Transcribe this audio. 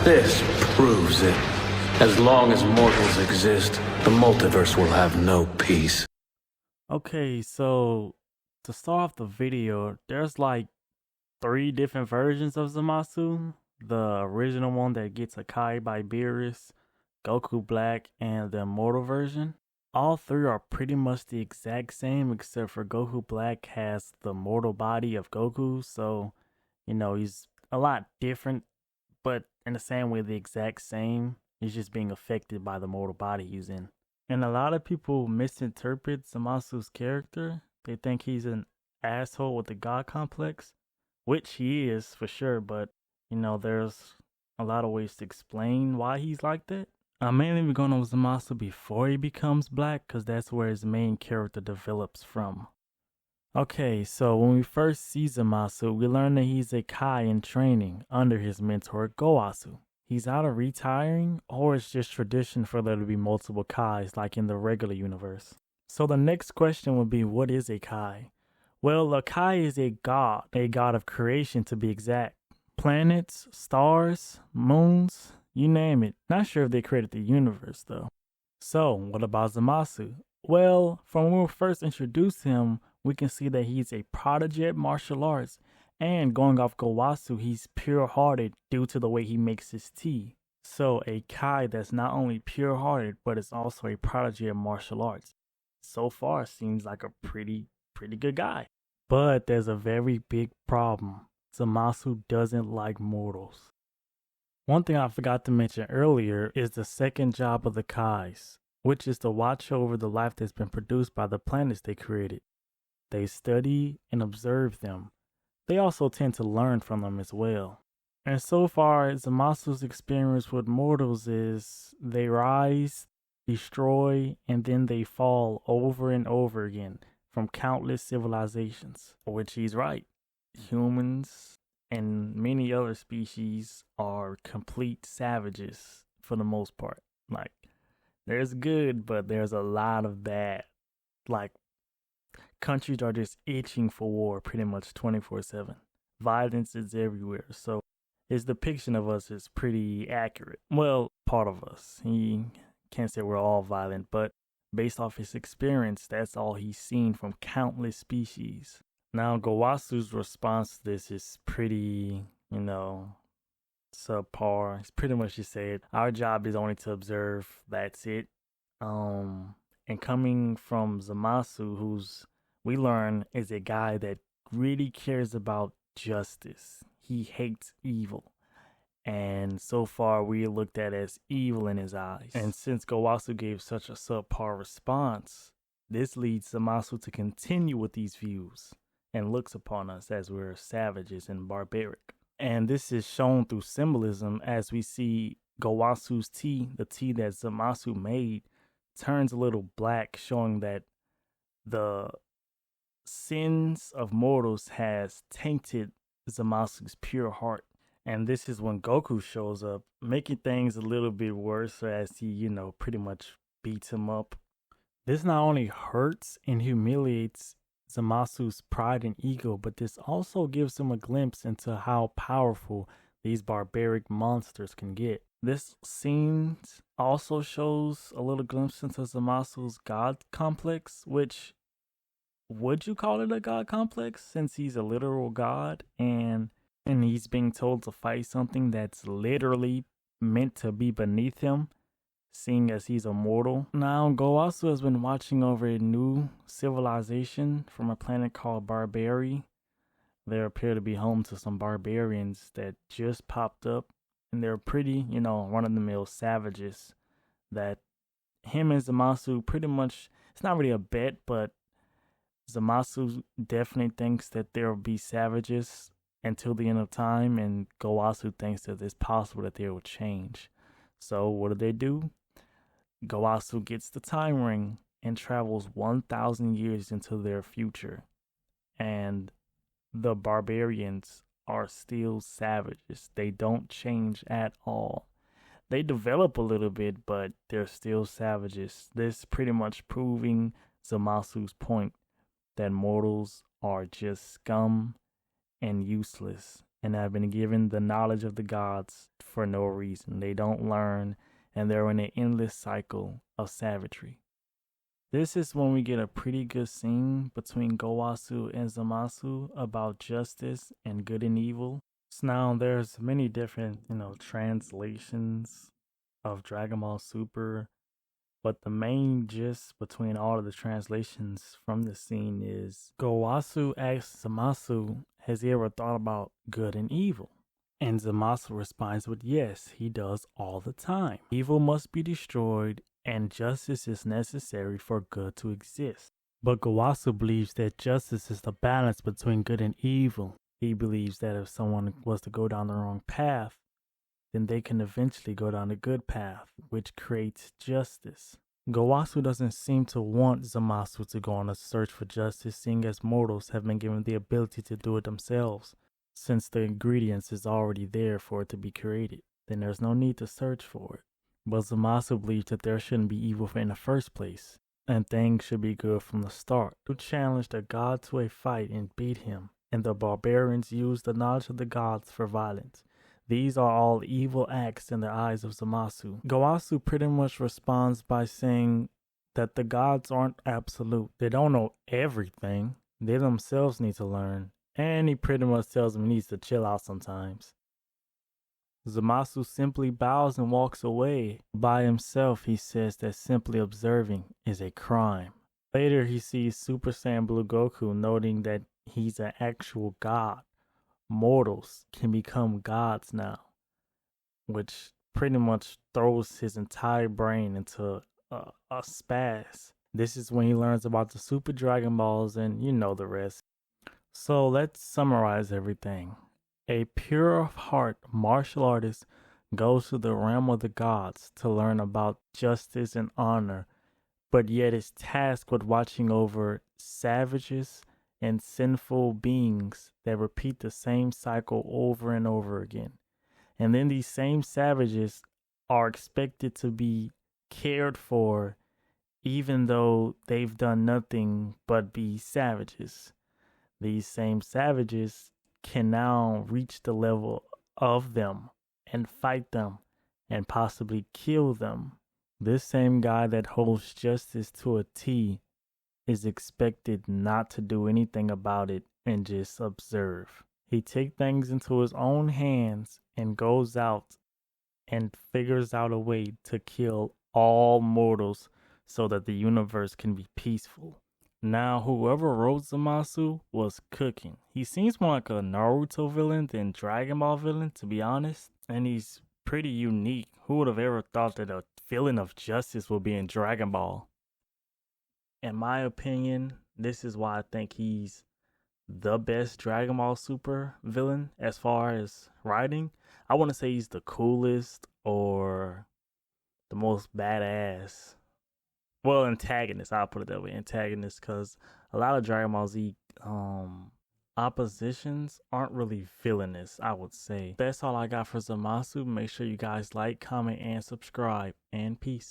This proves it. As long as mortals exist, the multiverse will have no peace. Okay, so to start off the video, there's like 3 different versions of Zamasu. The original one that gets Akai by Beerus, Goku Black, and the Immortal version. All 3 are pretty much the exact same, except for Goku Black has the mortal body of Goku, so he's a lot different, but in the same way, the exact same. He's just being affected by the mortal body he's in. And a lot of people misinterpret Zamasu's character. They think he's an asshole with the god complex, which he is for sure, but there's a lot of ways to explain why he's like that. I'm mainly going on Zamasu before he becomes black, because that's where his main character develops from. Okay, so when we first see Zamasu, we learn that he's a Kai in training under his mentor Gowasu. He's either retiring or it's just tradition for there to be multiple Kais like in the regular universe. So the next question would be, what is a Kai? Well, a Kai is a god of creation to be exact. Planets, stars, moons, you name it. Not sure if they created the universe though. So what about Zamasu? Well, from when we first introduced him, we can see that he's a prodigy at martial arts. And going off Gowasu, he's pure-hearted due to the way he makes his tea. So a Kai that's not only pure-hearted, but is also a prodigy of martial arts. So far, seems like a pretty good guy. But there's a very big problem. Zamasu doesn't like mortals. One thing I forgot to mention earlier is the second job of the Kais, which is to watch over the life that's been produced by the planets they created. They study and observe them. They also tend to learn from them as well. And so far, Zamasu's experience with mortals is they rise, destroy, and then they fall over and over again from countless civilizations. Which he's right. Humans and many other species are complete savages for the most part. Like, there's good, but there's a lot of bad. Like, countries are just itching for war pretty much 24/7. Violence is everywhere, so his depiction of us is pretty accurate. Well, part of us. He can't say we're all violent, but based off his experience, that's all he's seen from countless species. Now, Gowasu's response to this is pretty, subpar. He's pretty much just said, our job is only to observe, that's it. And coming from Zamasu, who's we learn is a guy that really cares about justice. He hates evil. And so far, we looked at as evil in his eyes. And since Gowasu gave such a subpar response, this leads Zamasu to continue with these views and looks upon us as we're savages and barbaric. And this is shown through symbolism as we see Gowasu's tea, the tea that Zamasu made, turns a little black, showing that the sins of mortals has tainted Zamasu's pure heart. And this is when Goku shows up, making things a little bit worse as he, pretty much beats him up. This not only hurts and humiliates Zamasu's pride and ego, but this also gives him a glimpse into how powerful these barbaric monsters can get. This scene also shows a little glimpse into Zamasu's god complex, which, would you call it a god complex since he's a literal god and he's being told to fight something that's literally meant to be beneath him, seeing as he's immortal? Now, Gowasu has been watching over a new civilization from a planet called Barbary. They appear to be home to some barbarians that just popped up, and they're pretty, run-of-the-mill savages that him and Zamasu pretty much, it's not really a bet, but Zamasu definitely thinks that there will be savages until the end of time, and Gowasu thinks that it's possible that they will change. So what do? Gowasu gets the time ring and travels 1,000 years into their future. And the barbarians are still savages. They don't change at all. They develop a little bit, but they're still savages. This pretty much proving Zamasu's point that mortals are just scum and useless and have been given the knowledge of the gods for no reason. They don't learn, and they're in an endless cycle of savagery. This is when we get a pretty good scene between Gowasu and Zamasu about justice and good and evil. So now there's many different, translations of Dragon Ball Super, but the main gist between all of the translations from the scene is Gowasu asks Zamasu, has he ever thought about good and evil? And Zamasu responds with yes, he does all the time. Evil must be destroyed and justice is necessary for good to exist. But Gowasu believes that justice is the balance between good and evil. He believes that if someone was to go down the wrong path, then they can eventually go down the good path, which creates justice. Gowasu doesn't seem to want Zamasu to go on a search for justice, seeing as mortals have been given the ability to do it themselves. Since the ingredients is already there for it to be created, then there's no need to search for it. But Zamasu believes that there shouldn't be evil in the first place, and things should be good from the start. Who challenged a god to a fight and beat him, and the barbarians used the knowledge of the gods for violence. These are all evil acts in the eyes of Zamasu. Gowasu pretty much responds by saying that the gods aren't absolute. They don't know everything. They themselves need to learn. And he pretty much tells him he needs to chill out sometimes. Zamasu simply bows and walks away. By himself, he says that simply observing is a crime. Later, he sees Super Saiyan Blue Goku, noting that he's an actual god. Mortals can become gods now, which pretty much throws his entire brain into a spaz. This is when he learns about the Super Dragon Balls and you know the rest. So let's summarize everything. A pure of heart martial artist goes to the realm of the gods to learn about justice and honor, but yet is tasked with watching over savages and sinful beings that repeat the same cycle over and over again. And then these same savages are expected to be cared for even though they've done nothing but be savages. These same savages can now reach the level of them and fight them and possibly kill them. This same guy that holds justice to a T is expected not to do anything about it and just observe. He takes things into his own hands and goes out and figures out a way to kill all mortals so that the universe can be peaceful. Now, whoever wrote Zamasu was cooking. He seems more like a Naruto villain than Dragon Ball villain, to be honest. And he's pretty unique. Who would have ever thought that a villain of justice would be in Dragon Ball? In my opinion, this is why I think he's the best Dragon Ball Super villain as far as writing. I want to say he's the coolest or the most badass. Well, antagonist, I'll put it that way, antagonist, because a lot of Dragon Ball Z oppositions aren't really villainous, I would say. That's all I got for Zamasu. Make sure you guys like, comment, and subscribe, and peace.